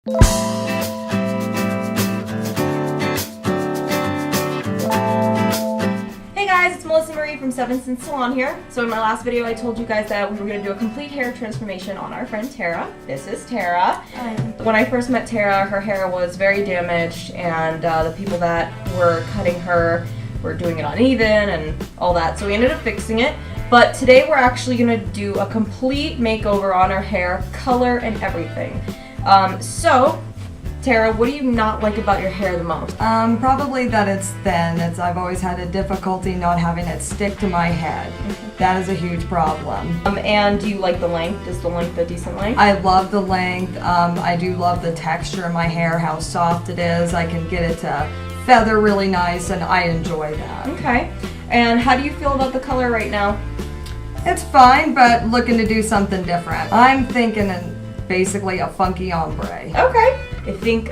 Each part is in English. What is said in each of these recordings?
Hey guys, it's Melissa Marie from Salon here. So in my last video I told you guys that we were going to do a complete hair transformation on our friend Tarah. This is Tarah. Hi. When I first met Tarah, her hair was very damaged and the people that were cutting her were doing it uneven and all that, so we ended up fixing it. But today we're actually going to do a complete makeover on her hair, color and everything. So Tarah, what do you not like about your hair the most? Probably that it's thin. I've always had a difficulty not having it stick to my head. That is a huge problem. And do you like the length? Is the length a decent length? I love the length. I do love the texture of my hair, how soft it is. I can get it to feather really nice, and I enjoy that. Okay. And how do you feel about the color right now? It's fine, but looking to do something different. I'm thinking basically a funky ombre. Okay. I think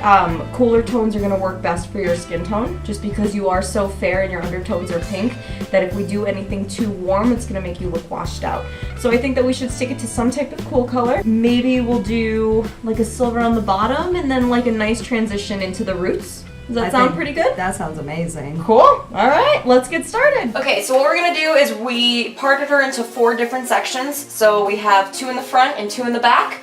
cooler tones are going to work best for your skin tone, just because you are so fair and your undertones are pink, that if we do anything too warm, it's going to make you look washed out. So I think that we should stick it to some type of cool color. Maybe we'll do like a silver on the bottom and then like a nice transition into the roots. Does that sound pretty good? That sounds amazing. Cool. All right, let's get started. Okay, so what we're going to do is we parted her into 4 different sections. So we have 2 in the front and 2 in the back.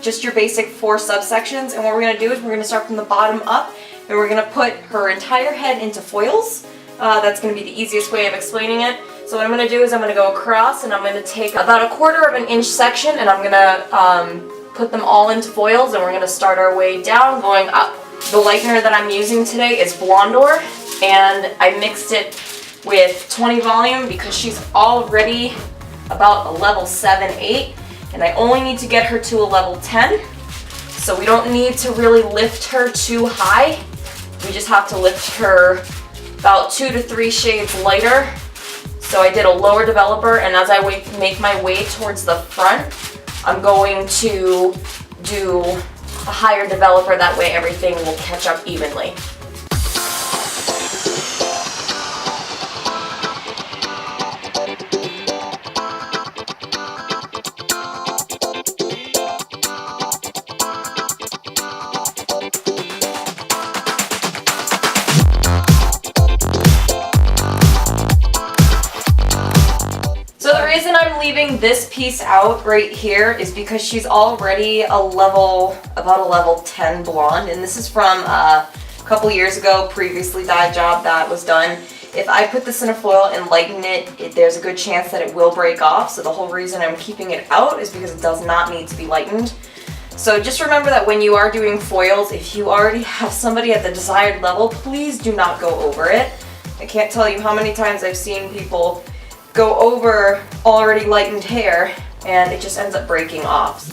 Just your basic 4 subsections, and what we're going to do is we're going to start from the bottom up, and we're going to put her entire head into foils. That's going to be the easiest way of explaining it. So what I'm going to do is I'm going to go across, and I'm going to take about 1/4 of an inch section, and I'm going to put them all into foils, and we're going to start our way down, going up. The lightener that I'm using today is Blondor, and I mixed it with 20 volume because she's already about a level 7, 8. And I only need to get her to a level 10, so we don't need to really lift her too high. We just have to lift her about 2 to 3 shades lighter. So I did a lower developer, and as I make my way towards the front, I'm going to do a higher developer. That way everything will catch up evenly. Leaving this piece out right here is because she's already about a level 10 blonde, and this is from a couple years ago, previously dyed job that was done. If I put this in a foil and lighten it, there's a good chance that it will break off, so the whole reason I'm keeping it out is because it does not need to be lightened. So just remember that when you are doing foils, if you already have somebody at the desired level, please do not go over it. I can't tell you how many times I've seen people go over already lightened hair and it just ends up breaking off.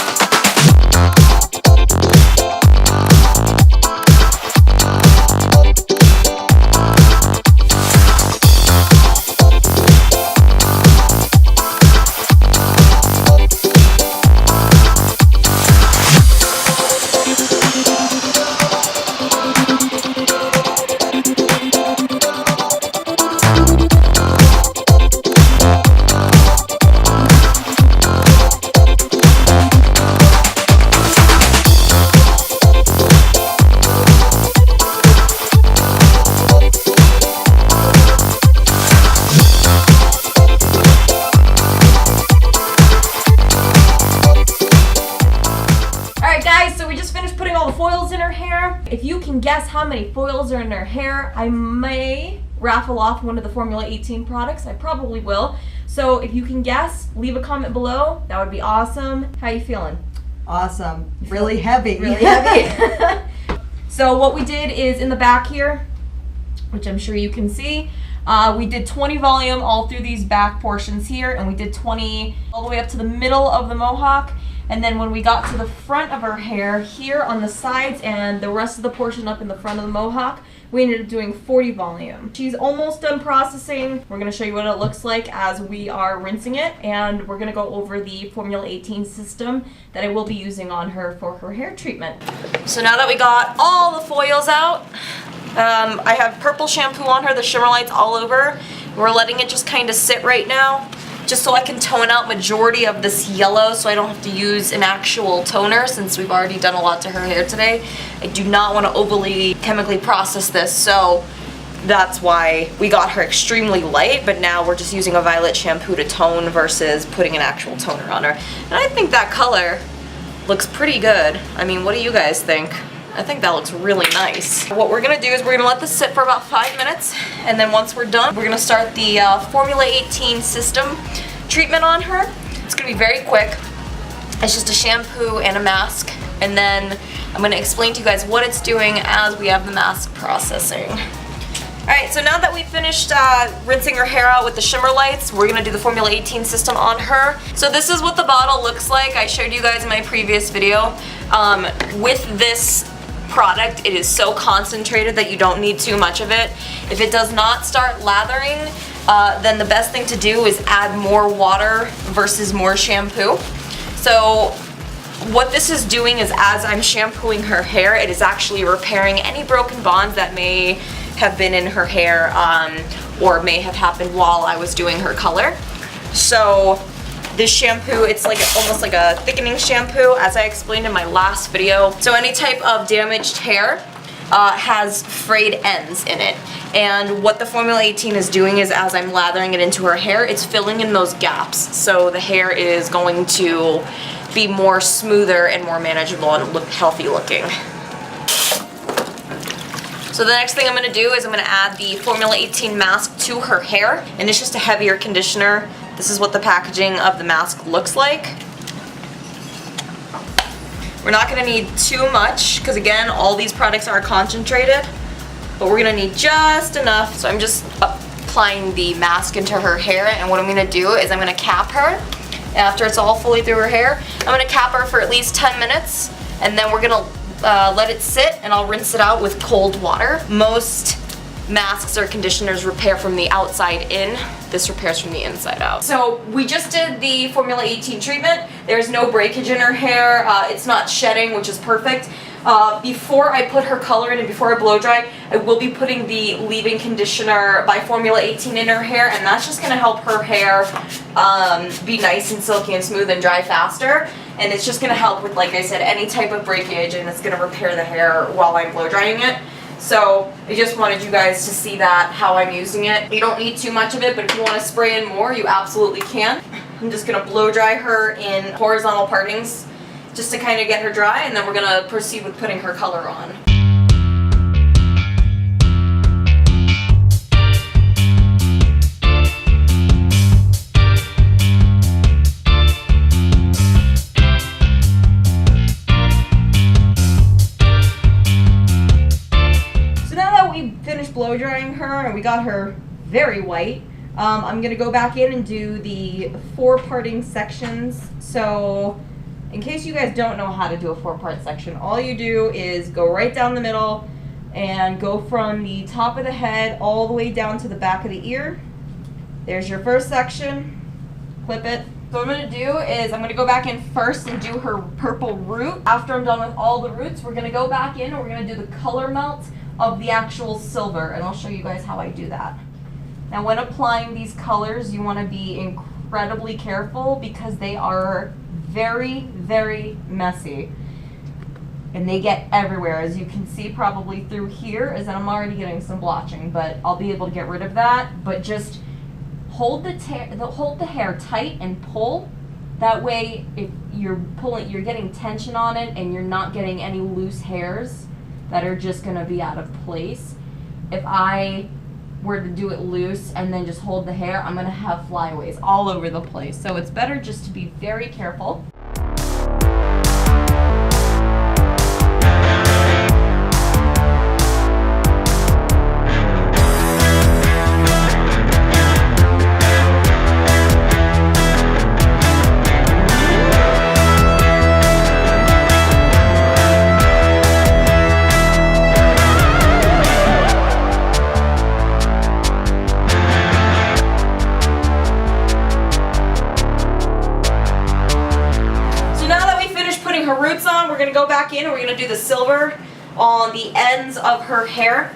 If you can guess how many foils are in her hair, I may raffle off one of the Formula 18 products. I probably will. So if you can guess, leave a comment below. That would be awesome. How you feeling? Awesome. Really heavy. Really heavy. So what we did is in the back here, which I'm sure you can see, we did 20 volume all through these back portions here, and we did 20 all the way up to the middle of the mohawk. And then when we got to the front of her hair here on the sides and the rest of the portion up in the front of the mohawk, we ended up doing 40 volume. She's almost done processing. We're going to show you what it looks like as we are rinsing it, and we're going to go over the Formula 18 system that I will be using on her for her hair treatment. So now that we got all the foils out, I have purple shampoo on her, the shimmer lights all over. We're letting it just kind of sit right now. just so I can tone out majority of this yellow so I don't have to use an actual toner since we've already done a lot to her hair today. I do not want to overly chemically process this, so that's why we got her extremely light, but now we're just using a violet shampoo to tone versus putting an actual toner on her. And I think that color looks pretty good. I mean, what do you guys think? I think that looks really nice. What we're gonna do is we're gonna let this sit for about 5 minutes, and then once we're done, we're gonna start the Formula 18 system treatment on her. It's gonna be very quick. It's just a shampoo and a mask, and then I'm gonna explain to you guys what it's doing as we have the mask processing. Alright, so now that we've finished rinsing her hair out with the shimmer lights, we're going to do the Formula 18 system on her. So this is what the bottle looks like. I showed you guys in my previous video. With this product, it is so concentrated that you don't need too much of it. If it does not start lathering, then the best thing to do is add more water versus more shampoo. So what this is doing is as I'm shampooing her hair, it is actually repairing any broken bonds that may have been in her hair or may have happened while I was doing her color. So this shampoo, it's like almost like a thickening shampoo, as I explained in my last video. So any type of damaged hair has frayed ends in it. And what the Formula 18 is doing is as I'm lathering it into her hair, it's filling in those gaps. So the hair is going to be more smoother and more manageable and look healthy looking. So the next thing I'm going to do is I'm going to add the Formula 18 mask to her hair, and it's just a heavier conditioner. This is what the packaging of the mask looks like. We're not going to need too much because again, all these products are concentrated, but we're going to need just enough. So I'm just applying the mask into her hair, and what I'm going to do is I'm going to cap her. After it's all fully through her hair, I'm going to cap her for at least 10 minutes, and then we're going to let it sit, and I'll rinse it out with cold water. Most masks or conditioners repair from the outside in. This repairs from the inside out. So we just did the Formula 18 treatment. There's no breakage in her hair. It's not shedding, which is perfect. Before I put her color in and before I blow dry, I will be putting the leave-in conditioner by Formula 18 in her hair, and that's just going to help her hair be nice and silky and smooth and dry faster. And it's just going to help with, like I said, any type of breakage, and it's going to repair the hair while I'm blow drying it. So I just wanted you guys to see that, how I'm using it. You don't need too much of it, but if you want to spray in more, you absolutely can. I'm just going to blow dry her in horizontal partings just to kind of get her dry, and then we're going to proceed with putting her color on. Blow drying her and we got her very white, I'm gonna go back in and do the 4 parting sections. So in case you guys don't know how to do a 4-part section, all you do is go right down the middle and go from the top of the head all the way down to the back of the ear. There's your first section. Clip it. So what I'm going to do is I'm going to go back in first and do her purple root. After I'm done with all the roots, we're going to go back in and we're going to do the color melt of the actual silver, and I'll show you guys how I do that. Now when applying these colors, you want to be incredibly careful because they are very, very messy. And they get everywhere. As you can see probably through here is that I'm already getting some blotching, but I'll be able to get rid of that. But just hold the hair tight and pull. That way if you're pulling, you're getting tension on it and you're not getting any loose hairs that are just gonna be out of place. If I were to do it loose and then just hold the hair, I'm gonna have flyaways all over the place. So it's better just to be very careful. We're going to go back in and we're going to do the silver on the ends of her hair.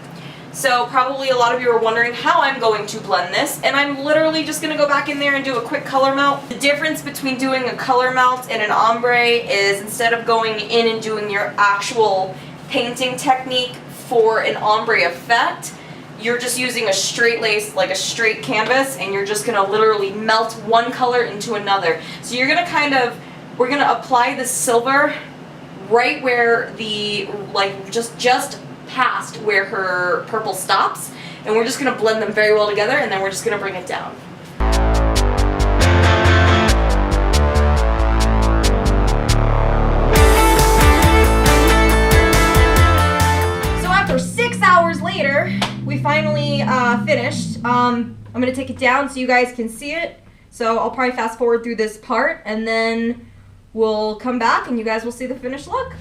So probably a lot of you are wondering how I'm going to blend this, and I'm literally just going to go back in there and do a quick color melt. The difference between doing a color melt and an ombre is instead of going in and doing your actual painting technique for an ombre effect, you're just using a straight lace, like a straight canvas, and you're just going to literally melt one color into another. So you're going to we're going to apply the silver right where the, like just past where her purple stops, and we're just going to blend them very well together, and then we're just going to bring it down. So after 6 hours later, we finally finished. I'm going to take it down so you guys can see it. So I'll probably fast forward through this part, and then we'll come back and you guys will see the finished look.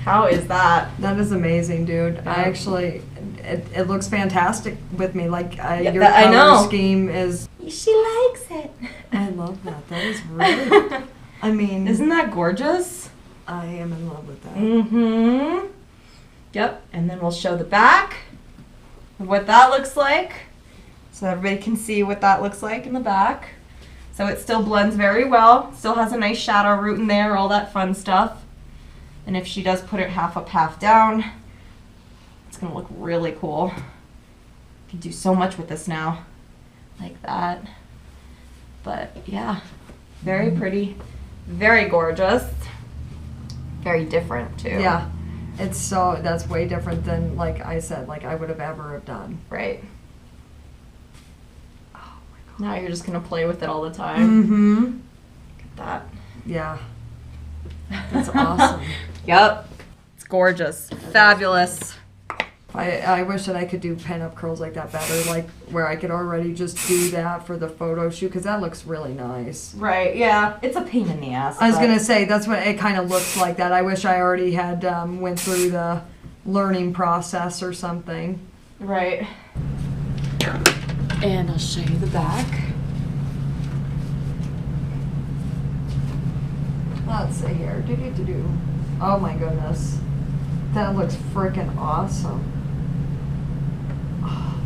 How is that? That is amazing, dude. Yeah. I actually, it looks fantastic with me. Like your I know. color scheme is. She likes it. I love that. That is really. I mean, isn't that gorgeous? I am in love with that. Mm-hmm. Yep. And then we'll show the back of what that looks like, so everybody can see what that looks like in the back. So it still blends very well. Still has a nice shadow root in there, all that fun stuff. And if she does put it half up, half down, it's gonna look really cool. You can do so much with this now, like that. But yeah, very pretty, very gorgeous, very different too. Yeah, that's way different than, like I said, like I would have ever have done. Right. Oh my God. Now you're just gonna play with it all the time. Mm-hmm. Look at that. Yeah. That's awesome. Yep. It's gorgeous. Fabulous. I wish that I could do pin-up curls like that better, like where I could already just do that for the photo shoot, because that looks really nice. Right, yeah. It's a pain in the ass. I was going to say, that's what it kind of looks like that. I wish I already had went through the learning process or something. Right. And I'll show you the back. Let's see here. Do. Oh my goodness. That looks freaking awesome. Oh.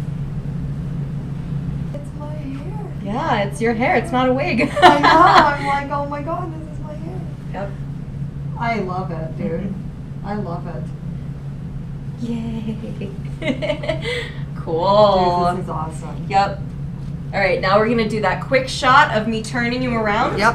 It's my hair. Yeah, it's your hair. It's not a wig. I know. I'm like, oh my God, this is my hair. Yep. I love it, dude. Mm-hmm. I love it. Yay. Cool. Dude, this is awesome. Yep. All right, now we're going to do that quick shot of me turning you around. Yep.